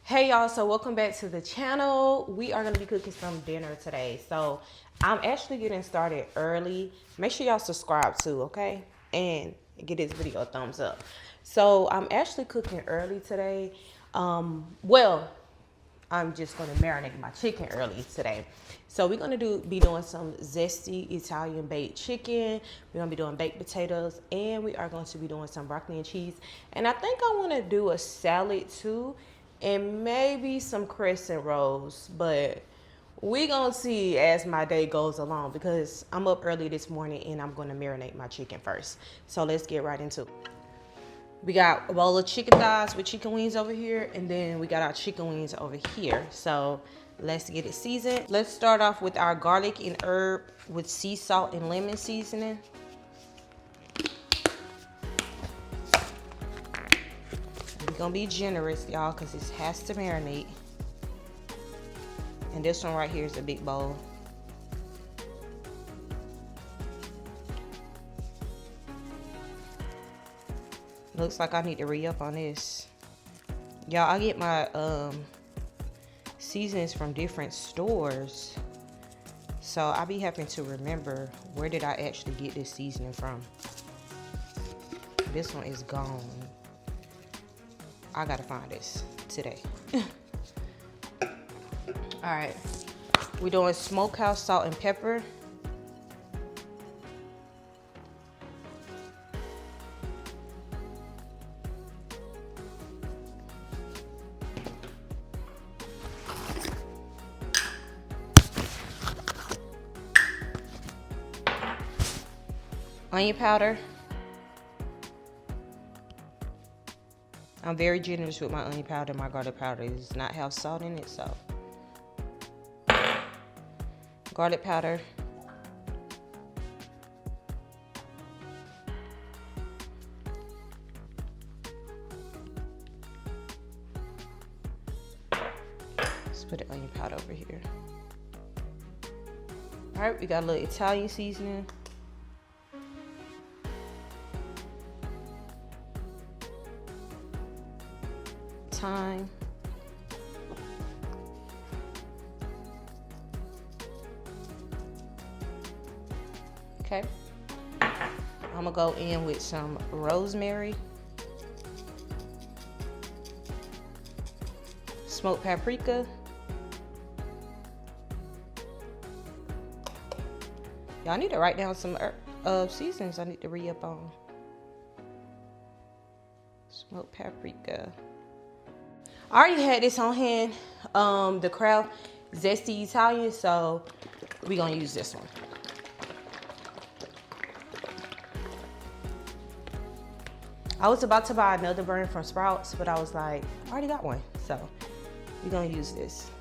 Hey y'all, so welcome back to the channel. We are gonna be cooking some dinner today. So I'm actually getting started early. Make sure y'all subscribe too, okay? And give this video a thumbs up. So I'm actually cooking early today. Well, I'm just gonna marinate my chicken early today. So we're gonna be doing some zesty Italian baked chicken. We're gonna be doing baked potatoes, and we are going to be doing some broccoli and cheese. And I think I wanna do a salad too, and maybe some crescent rolls, but we gonna see as my day goes along because I'm up early this morning and I'm gonna marinate my chicken first. So let's get right into it. We got a bowl of chicken thighs with chicken wings over here, and then we got our chicken wings over here. So let's get it seasoned. Let's start off with our garlic and herb with sea salt and lemon seasoning. We're gonna be generous, y'all, because this has to marinate. And this one right here is a big bowl. Looks like I need to re-up on this. Y'all, I get my seasonings from different stores. So I be having to remember, where did I actually get this seasoning from? This one is gone. I gotta find this today. Alright. We're doing smokehouse salt and pepper. Onion powder. I'm very generous with my onion powder. My garlic powder does not have salt in it, so. Garlic powder. Let's put the onion powder over here. All right, we got a little Italian seasoning. Thyme. Okay. I'm gonna go in with some rosemary, smoked paprika, y'all need to write down some seasonings I need to re-up on. Smoked paprika. I already had this on hand, the Kraft Zesty Italian, so we're gonna use this one. I was about to buy another brand from Sprouts, but I was like, I already got one, so we're gonna use this.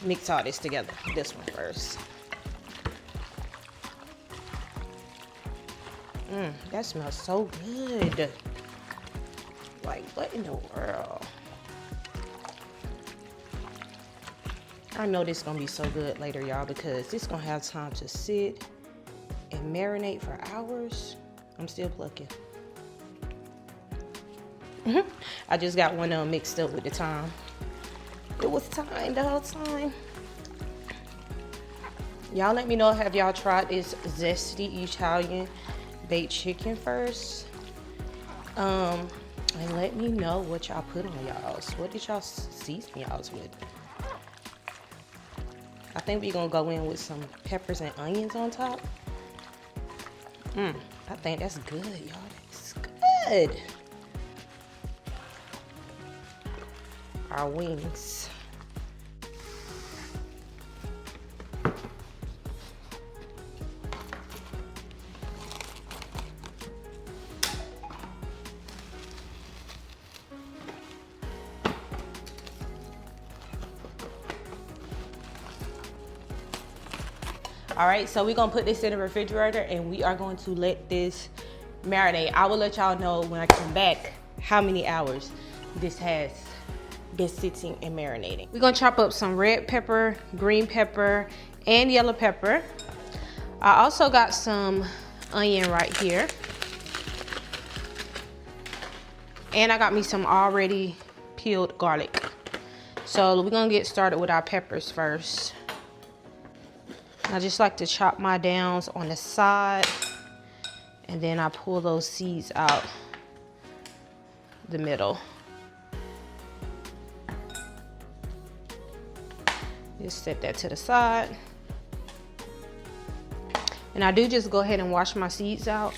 Mix all this together, this one first. That smells so good. Like, what in the world? I know this is gonna be so good later, y'all, because this gonna have time to sit and marinate for hours. I'm still plucking. I just got one of them mixed up with the thyme. It was thyme the whole time. Y'all let me know, have y'all tried this zesty Italian baked chicken first? And let me know what y'all put on y'all's. What did y'all season y'all's with? I think we're gonna go in with some peppers and onions on top. I think that's good, y'all. That's good. Our wings. All right, so we're gonna put this in the refrigerator and we are going to let this marinate. I will let y'all know when I come back how many hours this has been sitting and marinating. We're gonna chop up some red pepper, green pepper, and yellow pepper. I also got some onion right here. And I got me some already peeled garlic. So we're gonna get started with our peppers first. I just like to chop my downs on the side, and then I pull those seeds out the middle. Just set that to the side. And I do just go ahead and wash my seeds out.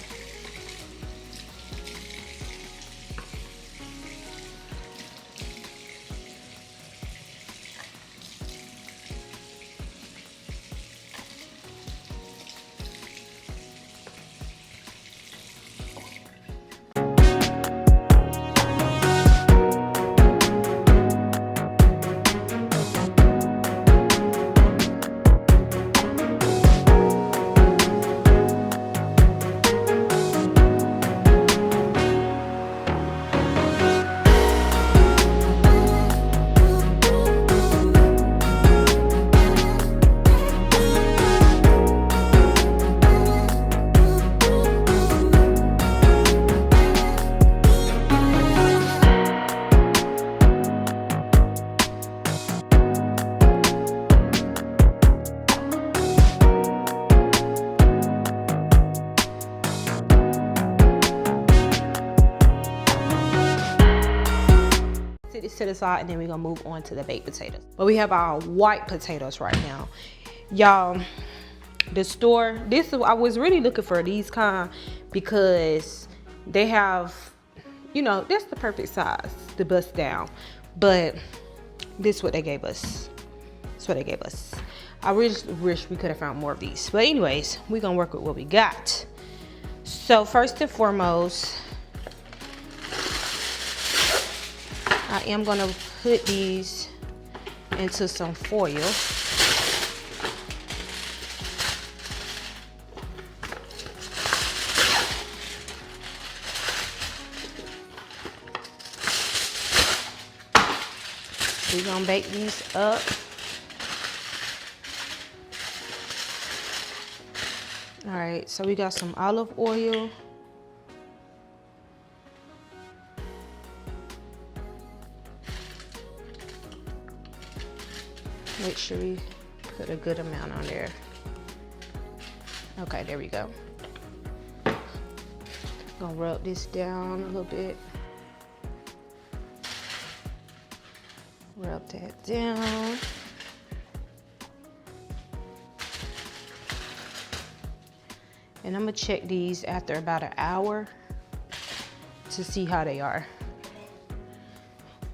This to the side, and then we're gonna move on to the baked potatoes. But we have our white potatoes right now, y'all. The store, I was really looking for these kind because they have, you know, that's the perfect size to bust down. But this is what they gave us. That's what they gave us. I really wish we could have found more of these, but anyways, we're gonna work with what we got. So first and foremost, I am gonna put these into some foil. We're gonna bake these up. All right, so we got some olive oil. Make sure we put a good amount on there. Okay, there we go. Gonna rub this down a little bit. Rub that down. And I'm gonna check these after about an hour to see how they are.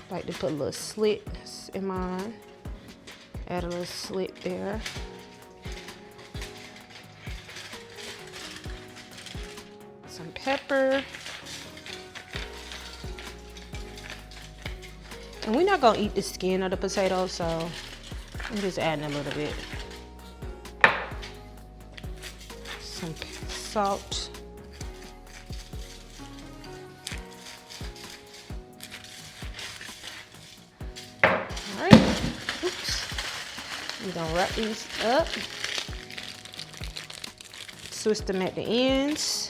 Like to put a little slit in mine. Add a little slit there. Some pepper. And we're not gonna eat the skin of the potato, so I'm just adding a little bit. Some salt. All right. Oops. We're gonna wrap these up. Twist them at the ends.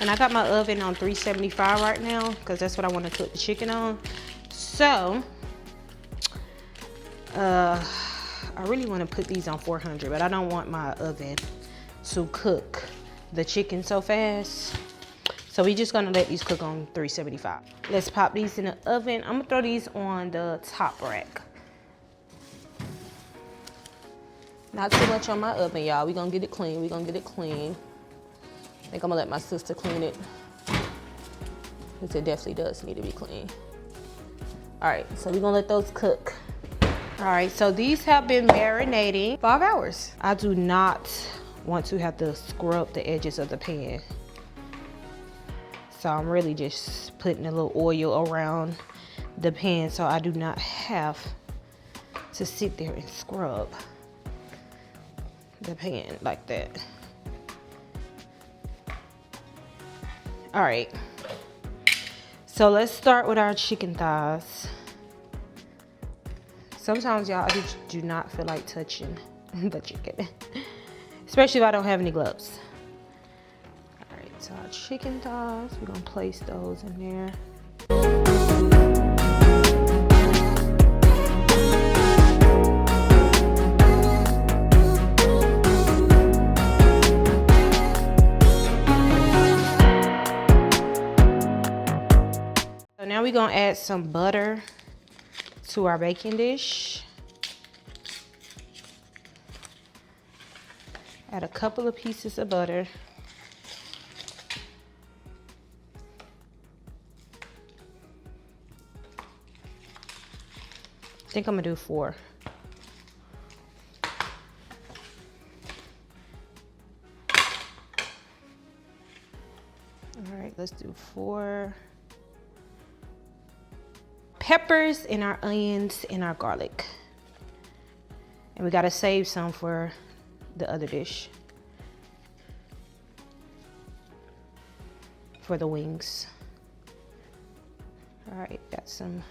And I got my oven on 375 right now because that's what I want to cook the chicken on. So, I really want to put these on 400, but I don't want my oven to cook the chicken so fast. So we just gonna let these cook on 375. Let's pop these in the oven. I'm gonna throw these on the top rack. Not too much on my oven, y'all. We gonna get it clean. We gonna get it clean. I think I'm gonna let my sister clean it, because it definitely does need to be clean. All right, so we're gonna let those cook. All right, so these have been marinating 5 hours. I do not want to have to scrub the edges of the pan. So I'm really just putting a little oil around the pan so I do not have to sit there and scrub the pan like that. All right, so let's start with our chicken thighs. Sometimes y'all, I do not feel like touching the chicken, especially if I don't have any gloves. All right, so our chicken thighs, we're gonna place those in there. So now we're gonna add some butter to our baking dish. Add a couple of pieces of butter. I think I'm gonna do 4. All right, let's do 4. Peppers and our onions and our garlic. And we gotta save some for the other dish, for the wings. All right, got some.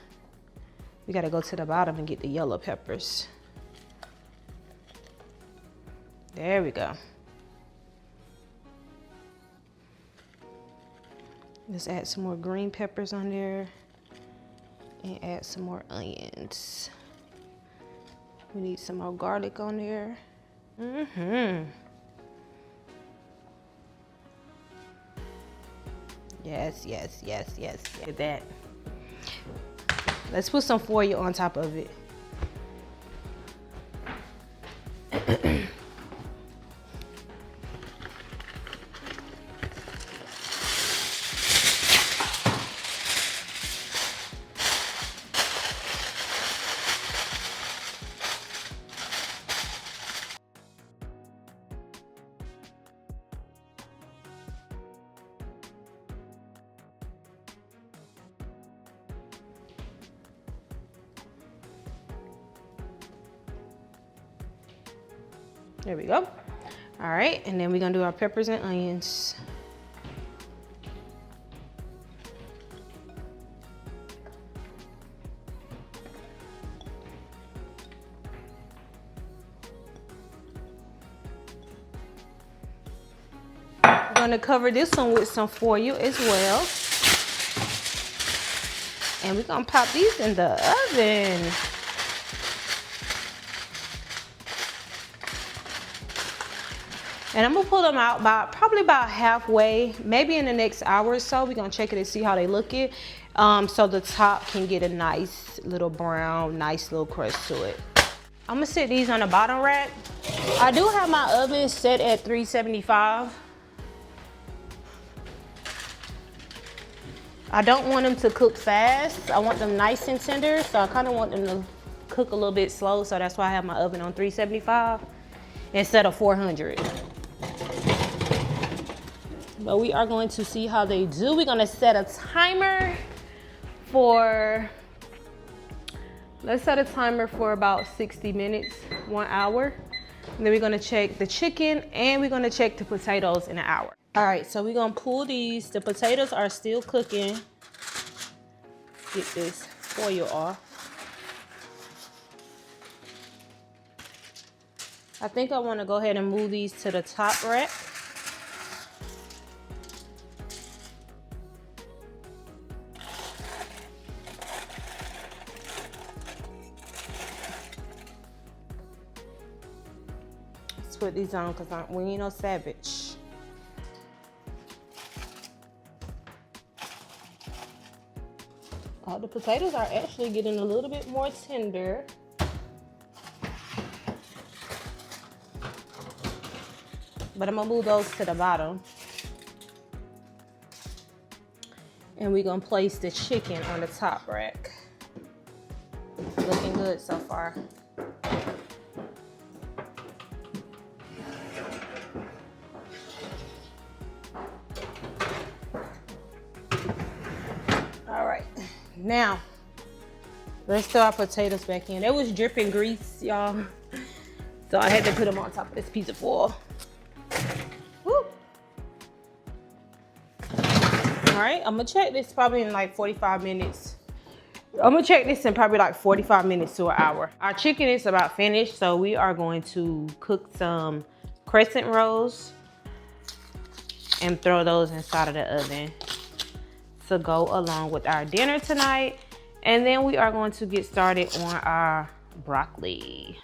We gotta go to the bottom and get the yellow peppers. There we go. Let's add some more green peppers on there and add some more onions. We need some more garlic on there. Yes. Look at that. Let's put some foil on top of it. There we go. All right, and then we're gonna do our peppers and onions. We're gonna cover this one with some foil as well. And we're gonna pop these in the oven. And I'm gonna pull them out probably about halfway, maybe in the next hour or so. We're gonna check it and see how they look it. So the top can get a nice little brown, nice little crust to it. I'm gonna set these on the bottom rack. I do have my oven set at 375. I don't want them to cook fast. I want them nice and tender, so I kind of want them to cook a little bit slow, so that's why I have my oven on 375 instead of 400. But we are going to see how they do. We're gonna set a timer for, let's set a timer for about 60 minutes, 1 hour. And then we're gonna check the chicken and we're gonna check the potatoes in an hour. All right, so we're gonna pull these. The potatoes are still cooking. Get this foil off. I think I wanna go ahead and move these to the top rack. Put these on because we ain't no savage. The potatoes are actually getting a little bit more tender. But I'm gonna move those to the bottom. And we're gonna place the chicken on the top rack. Looking good so far. All right, now let's throw our potatoes back in. It was dripping grease, y'all. So I had to put them on top of this piece of foil. Woo. All right, I'm gonna check this probably in like 45 minutes. I'm gonna check this in probably like 45 minutes to an hour. Our chicken is about finished, so we are going to cook some crescent rolls and throw those inside of the oven to go along with our dinner tonight. And then we are going to get started on our broccoli.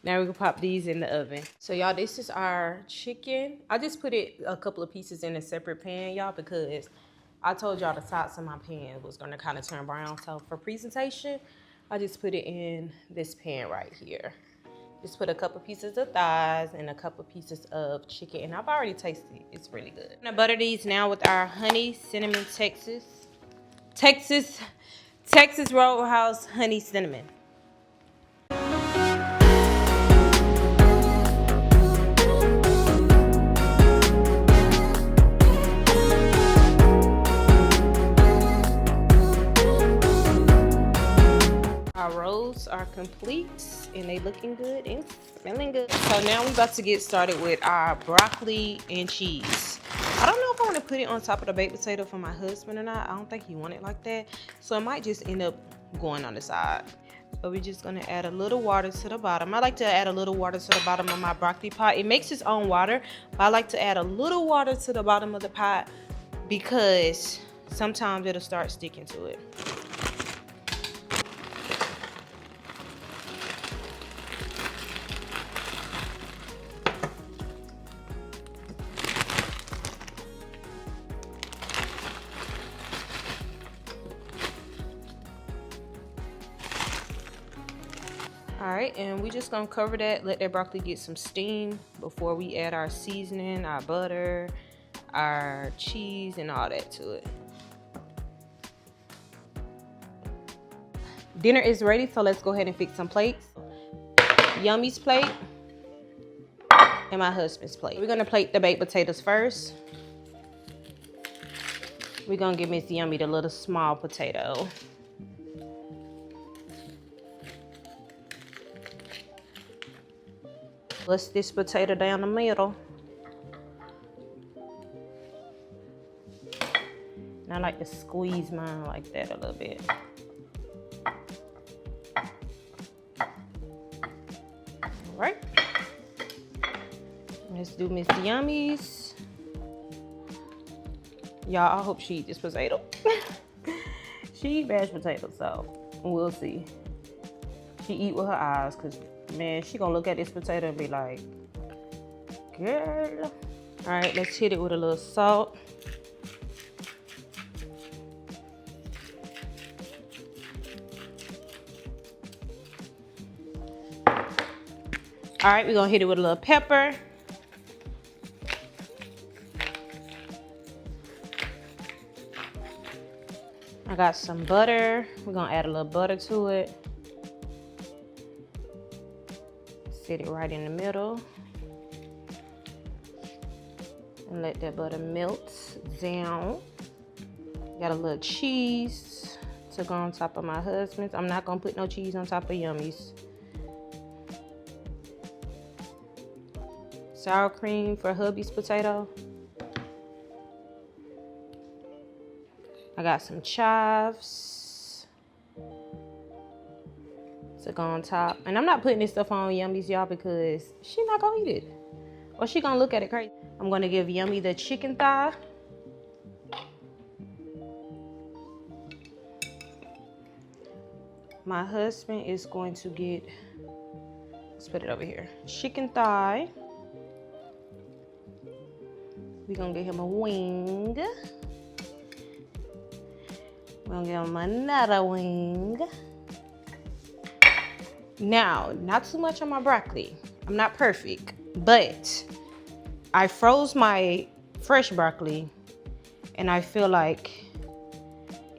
Now we can pop these in the oven. So y'all, this is our chicken. I just put it a couple of pieces in a separate pan, y'all, because I told y'all the sides of my pan was gonna kind of turn brown. So for presentation, I just put it in this pan right here. Just put a couple pieces of thighs and a couple pieces of chicken, and I've already tasted it. It's really good. I'm gonna butter these now with our honey cinnamon Texas Roadhouse honey cinnamon. Our rolls are complete and they looking good and smelling good. So now we're about to get started with our broccoli and cheese. I don't know if I want to put it on top of the baked potato for my husband or not. I don't think he want it like that. So it might just end up going on the side. But we're just gonna add a little water to the bottom. I like to add a little water to the bottom of my broccoli pot. It makes its own water, but I like to add a little water to the bottom of the pot because sometimes it'll start sticking to it. All right, and we just gonna cover that, let that broccoli get some steam before we add our seasoning, our butter, our cheese, and all that to it. Dinner is ready, so let's go ahead and fix some plates. Yummy's plate and my husband's plate. We're gonna plate the baked potatoes first. We're gonna give Miss Yummy the little small potato. Bust this potato down the middle. And I like to squeeze mine like that a little bit. All right. Let's do Miss Yummy's. Y'all, I hope she eat this potato. She eat mashed potatoes, so we'll see. She eat with her eyes, cause man, she gonna look at this potato and be like, girl. All right, let's hit it with a little salt. All right, we're gonna hit it with a little pepper. I got some butter. We're gonna add a little butter to it. Sit it right in the middle. And let that butter melt down. Got a little cheese to go on top of my husband's. I'm not gonna put no cheese on top of Yummy's. Sour cream for hubby's potato. I got some chives to go on top. And I'm not putting this stuff on Yummy's, y'all, because she's not gonna eat it. Or she gonna look at it crazy. I'm gonna give Yummy the chicken thigh. My husband is going to get, let's put it over here, chicken thigh. We're gonna get him a wing. We'll give them another wing. Now, not too much on my broccoli. I'm not perfect, but I froze my fresh broccoli and I feel like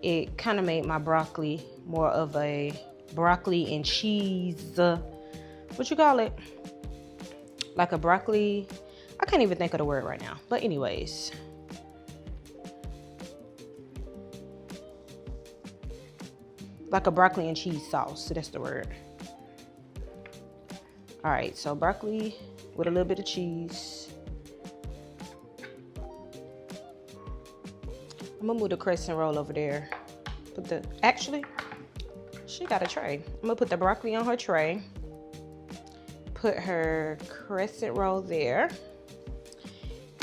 it kind of made my broccoli more of a broccoli and cheese, what you call it? Like a broccoli, I can't even think of the word right now. But anyways, like a broccoli and cheese sauce, so that's the word. All right, so broccoli with a little bit of cheese. I'm gonna move the crescent roll over there. Actually, she got a tray. I'm gonna put the broccoli on her tray. Put her crescent roll there.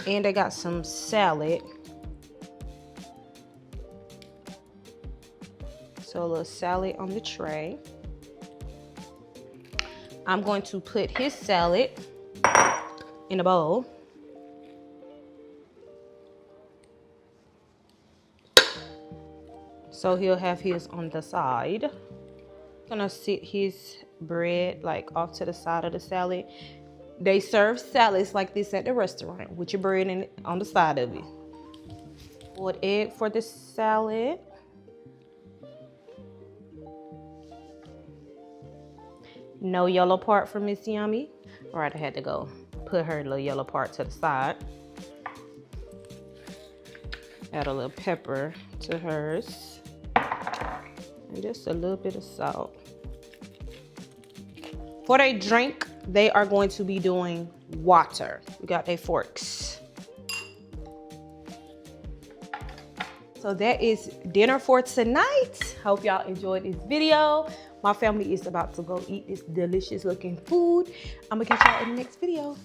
And I got some salad. So a little salad on the tray. I'm going to put his salad in a bowl. So he'll have his on the side. I'm gonna sit his bread like off to the side of the salad. They serve salads like this at the restaurant with your bread in on the side of it. Boiled egg for the salad. No yellow part for Miss Yummy. All right, I had to go put her little yellow part to the side. Add a little pepper to hers. And just a little bit of salt. For their drink, they are going to be doing water. We got their forks. So that is dinner for tonight. Hope y'all enjoyed this video. My family is about to go eat this delicious looking food. I'm gonna catch y'all in the next video.